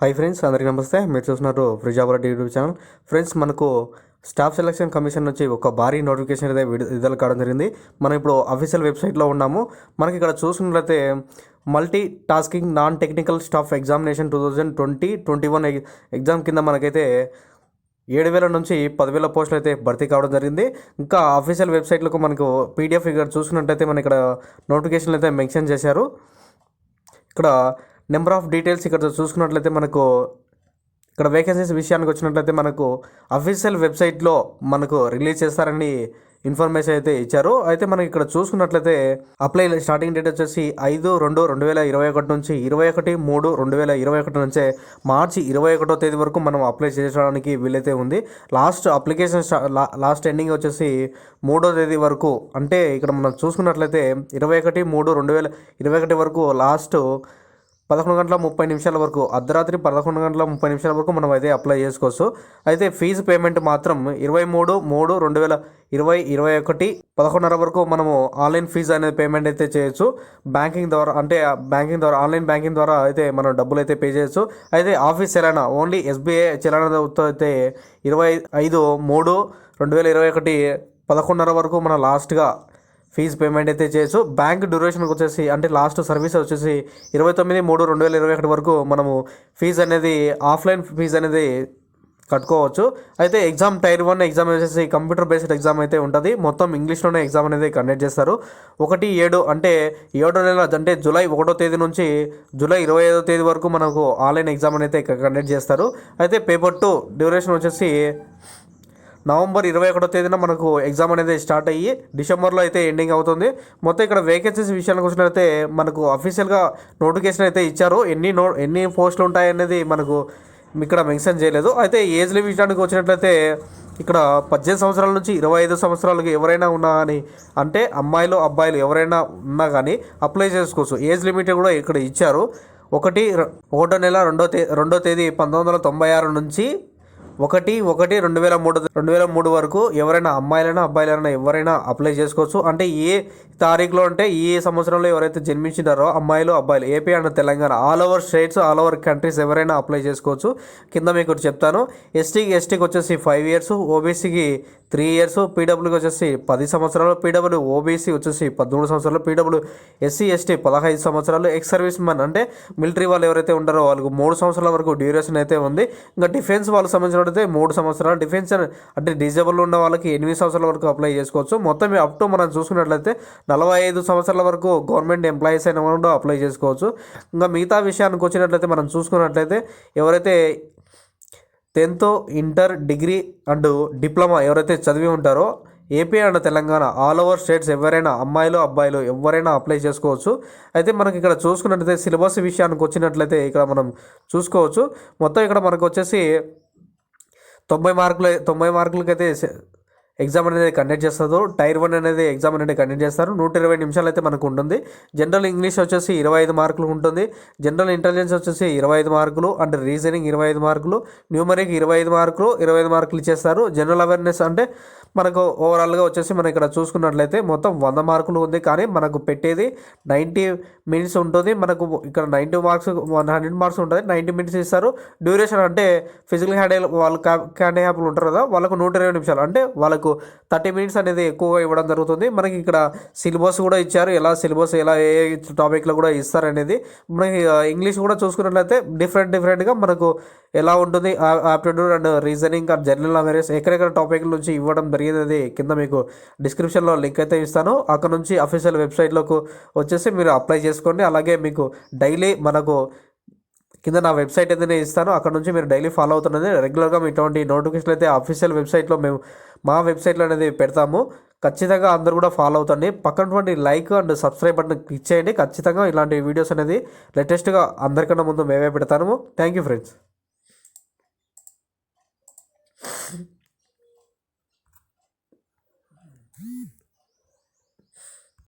Hi friends, అందరికీ నమస్తే. మీరు చూస్తున్నారు ఫ్రిజాబర్ యూట్యూబ్ ఛానల్. ఫ్రెండ్స్, మనకు స్టాఫ్ సెలక్షన్ కమిషన్ నుంచి ఒక భారీ నోటిఫికేషన్ అయితే విడుదల కావడం జరిగింది. మనం ఇప్పుడు అఫీషియల్ వెబ్సైట్లో ఉన్నాము. మనకి ఇక్కడ చూసుకున్నట్లయితే multi tasking non technical staff examination 2020-21 exam కింద మనకైతే 7,000 నుంచి 10,000 పోస్టులు అయితే భర్తీ కావడం జరిగింది. ఇంకా అఫీషియల్ వెబ్సైట్లకు మనకు పీడిఎఫ్ ఇక్కడ చూసుకున్నట్లయితే మన ఇక్కడ నోటిఫికేషన్లు అయితే మెన్షన్ చేశారు. ఇక్కడ నెంబర్ ఆఫ్ డీటెయిల్స్ ఇక్కడ చూసుకున్నట్లయితే మనకు ఇక్కడ వేకెన్సీస్ విషయానికి వచ్చినట్లయితే మనకు అఫీషియల్ వెబ్సైట్లో మనకు రిలీజ్ చేస్తారని ఇన్ఫర్మేషన్ అయితే ఇచ్చారు. అయితే మనకి ఇక్కడ చూసుకున్నట్లయితే అప్లై స్టార్టింగ్ డేట్ వచ్చేసి 5/2/2021 నుంచి 21/3/2021 నుంచే మార్చి 21వ తేదీ వరకు మనం అప్లై చేయడానికి వీలైతే ఉంది. లాస్ట్ ఎండింగ్ వచ్చేసి 3వ తేదీ వరకు, అంటే ఇక్కడ మనం చూసుకున్నట్లయితే 21/3/2021 వరకు లాస్ట్ 11:30 వరకు, అర్ధరాత్రి 11:30 వరకు మనం అయితే అప్లై చేసుకోవచ్చు. అయితే ఫీజు పేమెంట్ మాత్రం 23/3/2021 11:30 వరకు మనము ఆన్లైన్ ఫీజు అనేది పేమెంట్ అయితే చేయొచ్చు. బ్యాంకింగ్ ద్వారా, ఆన్లైన్ బ్యాంకింగ్ ద్వారా అయితే మనం డబ్బులు అయితే పే చేయొచ్చు. అయితే ఆఫీస్ చలానా ఓన్లీ ఎస్బీఐ చలానాతో అయితే 25/3/2021 11:30 వరకు మనం లాస్ట్గా ఫీజు పేమెంట్ అయితే చేయొచ్చు. బ్యాంక్ డ్యూరేషన్కి వచ్చేసి, అంటే లాస్ట్ సర్వీస్ వచ్చేసి 29/3/2021 వరకు మనము ఫీజు అనేది ఆఫ్లైన్ ఫీజు అనేది కట్టుకోవచ్చు. అయితే ఎగ్జామ్ టైర్ 1 ఎగ్జామ్ వచ్చేసి కంప్యూటర్ బేస్డ్ ఎగ్జామ్ అయితే ఉంటుంది. మొత్తం ఇంగ్లీష్లోనే ఎగ్జామ్ అనేది కండక్ట్ చేస్తారు. 1/7 అంటే 7వ నెల, అంటే జూలై 1వ తేదీ నుంచి జూలై 25వ తేదీ వరకు మనకు ఆన్లైన్ ఎగ్జామ్ అనేది కండక్ట్ చేస్తారు. అయితే పేపర్ 2 డ్యూరేషన్ వచ్చేసి నవంబర్ 21వ తేదీన మనకు ఎగ్జామ్ అనేది స్టార్ట్ అయ్యి డిసెంబర్లో అయితే ఎండింగ్ అవుతుంది. మొత్తం ఇక్కడ వేకెన్సీస్ విషయానికి వచ్చినట్లయితే మనకు అఫీషియల్గా నోటిఫికేషన్ అయితే ఇచ్చారు. ఎన్ని పోస్టులు ఉంటాయనేది మనకు ఇక్కడ మెన్షన్ చేయలేదు. అయితే ఏజ్ లిమిటానికి వచ్చినట్లయితే ఇక్కడ 18 సంవత్సరాల నుంచి 25 సంవత్సరాలకి ఎవరైనా ఉన్నా కానీ, అంటే అమ్మాయిలు అబ్బాయిలు ఎవరైనా ఉన్నా కానీ అప్లై చేసుకోవచ్చు. ఏజ్ లిమిట్ కూడా ఇక్కడ ఇచ్చారు. 1వ నెల 2వ తేదీ 1996 నుంచి 1/1/2003 వరకు ఎవరైనా అమ్మాయిలైనా అబ్బాయిలైనా ఎవరైనా అప్లై చేసుకోవచ్చు. అంటే ఏ తారీఖులో, అంటే ఈ సంవత్సరంలో ఎవరైతే జన్మించారో అమ్మాయిలు అబ్బాయిలు, AP and Telangana, all over states, all over countries ఎవరైనా అప్లై చేసుకోవచ్చు. కింద మీకు చెప్తాను. ఎస్టీకి వచ్చేసి 5 ఇయర్స్, ఓబీసీకి 3 ఇయర్స్, పీడబ్ల్యూకి వచ్చేసి 10 సంవత్సరాలు, పీడబ్ల్యూ ఓబీసీ వచ్చేసి 13 సంవత్సరాలు, పీడబ్ల్యూ ఎస్సీ ఎస్టీ 15 సంవత్సరాలు, ఎక్స్ సర్వీస్ మెన్ అంటే మిలిటరీ వాళ్ళు ఎవరైతే ఉంటారో వాళ్ళకు 3 సంవత్సరాల వరకు డ్యూరేషన్ అయితే ఉంది. ఇంకా డిఫెన్స్ వాళ్ళకి సంబంధించినట్టయితే 3 సంవత్సరాలు, డిఫెన్స్ అంటే డిజేబుల్ ఉన్న వాళ్ళకి 8 సంవత్సరాల వరకు అప్లై చేసుకోవచ్చు. మొత్తం అప్ టు మనం చూసుకున్నట్లయితే 45 సంవత్సరాల వరకు గవర్నమెంట్ ఎంప్లాయీస్ అయిన వాళ్ళు అప్లై చేసుకోవచ్చు. ఇంకా మిగతా విషయానికి వచ్చినట్లయితే మనం చూసుకున్నట్లయితే ఎవరైతే 10th, inter, degree and diploma ఎవరైతే చదివి ఉంటారో AP and Telangana, all over states ఎవరైనా అమ్మాయిలు అబ్బాయిలు ఎవరైనా అప్లై చేసుకోవచ్చు. అయితే మనకి ఇక్కడ చూసుకున్నట్లయితే సిలబస్ విషయానికి వచ్చినట్లయితే ఇక్కడ మనం చూసుకోవచ్చు. మొత్తం ఇక్కడ మనకు వచ్చేసి 90 మార్కులకైతే ఎగ్జామ్ అనేది కండక్ట్ చేస్తారు. టైర్ 1 అనేది ఎగ్జామ్ అనేది కండక్ట్ చేస్తారు. 120 నిమిషాలు అయితే మనకు ఉంటుంది. జనరల్ ఇంగ్లీష్ వచ్చేసి 25 మార్కులు ఉంటుంది. జనరల్ ఇంటెలిజెన్స్ వచ్చేసి 25 మార్కులు, అండ్ రీజనింగ్ 25 మార్కులు, న్యూమరిక్ 25 మార్కులు ఇచ్చేస్తారు. జనరల్ అవేర్నెస్ అంటే మనకు ఓవరాల్గా వచ్చేసి మనం ఇక్కడ చూసుకున్నట్లయితే మొత్తం 100 మార్కులు ఉంది. కానీ మనకు పెట్టేది 90 మినిట్స్ ఉంటుంది. మనకు ఇక్కడ 100 మార్క్స్ ఉంటుంది, 90 మినిట్స్ ఇస్తారు. డ్యూరేషన్ అంటే ఫిజికల్ హ్యాండిక్యాప్లు ఉంటారు కదా, వాళ్ళకు 120 నిమిషాలు, అంటే వాళ్ళకు 30 మినిట్స్ అనేది ఎక్కువగా ఇవ్వడం జరుగుతుంది. మనకి ఇక్కడ సిలబస్ కూడా ఇచ్చారు, ఎలా ఏ టాపిక్లో కూడా ఇస్తారనేది. మనకి ఇంగ్లీష్ కూడా చూసుకున్నట్లయితే డిఫరెంట్గా మనకు ఎలా ఉంటుంది, aptitude and reasoning and general awareness ఎక్కడెక్కడ టాపిక్ల నుంచి ఇవ్వడం జరిగినది కింద మీకు డిస్క్రిప్షన్లో లింక్ అయితే ఇస్తాను. అక్కడ నుంచి అఫీషియల్ వెబ్సైట్లోకి వచ్చేసి మీరు అప్లై చేసుకోండి. అలాగే మీకు డైలీ మనకు కింద నా వెబ్సైట్ ఏదైనా ఇస్తాను, అక్కడ నుంచి మీరు డైలీ ఫాలో అవుతున్నది. రెగ్యులర్గా ఇటువంటి నోటిఫికేషన్ అయితే అఫీషియల్ వెబ్సైట్లో మేము మా వెబ్సైట్లో అనేది పెడతాము. ఖచ్చితంగా అందరూ కూడా ఫాలో అవుతండి. పక్కనటువంటి like and subscribe button click చేయండి. ఖచ్చితంగా ఇలాంటి వీడియోస్ అనేది లేటెస్ట్గా అందరికన్నా ముందు మేమే పెడతాము. Thank you friends.